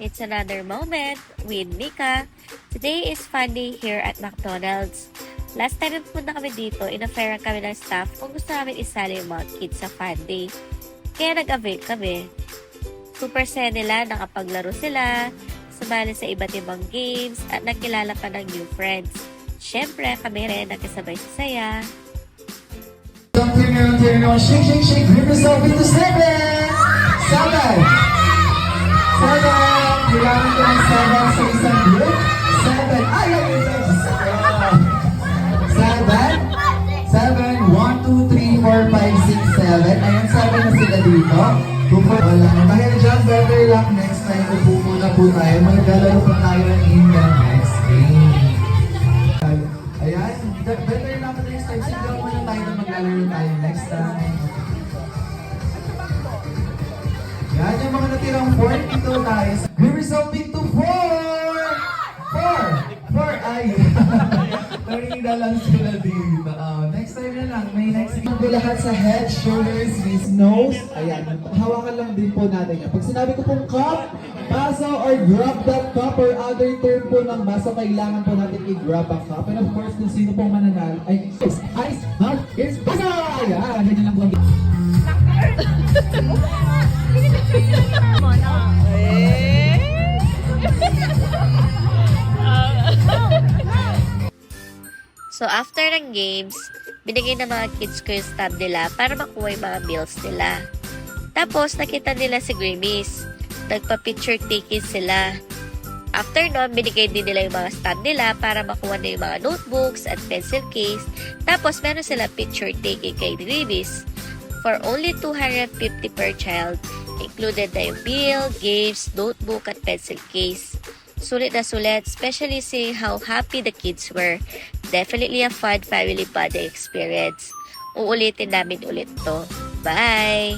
It's another moment with Mika. Today is fun day here at McDonald's. Last time pumunta kami dito, in-offeran kami ng staff kung gusto namin isali yung mga kids sa fun day. Kaya nag-avail kami. Super saya nila, nakapaglaro sila, sumali sa iba't ibang games, at nakilala pa ng new friends. Siyempre, kami rin nagkasabay sa saya. Shake, shake, shake, bring yourself into 7! 7! 7! Kailangan ko ng 7 sa isang group. 7! Ay, ay, ay, 7! 7! 1, 2, 3, 4, 5, 6, 7. Ayan, 7 na sila dito. Wala na. Dahil dyan, better luck next time. Upo muna po tayo. Maglalaro pa tayo in the next game. Ayan, better luck next time. Sigaw muna tayo na maglalaro tayo next time. Yan, yung mga natirang 4, dito tayo. We're resulting to 4! 4! 4, ay! Narina lang sila dito. Next time na lang, may next time. Po lahat sa head, shoulders, knees, nose. Ayan, hawakan lang din po natin yan. Pag sinabi ko pong cup, baso, or grab that cup, or other term po ng baso, kailangan po natin i-grab ang cup. And of course, kung sino pong mananalo, ay, ice, mouth, is baso! Ayan, ganyan lang po ang So, after ng games, binigay ng mga kids ko yung stub nila para makuha yung mga bills nila. Tapos, nakita nila si Grimace. Nagpa-picture taking sila. After nun, binigay din nila yung mga stub nila para makuha na yung mga notebooks at pencil case. Tapos, meron sila picture taking kay Grimace. For only 250 per child, included na yung bill, games, notebook, at pencil case. Sulit na sulit, especially seeing how happy the kids were. Definitely a fun family bonding experience. Uulitin namin ulit to. Bye!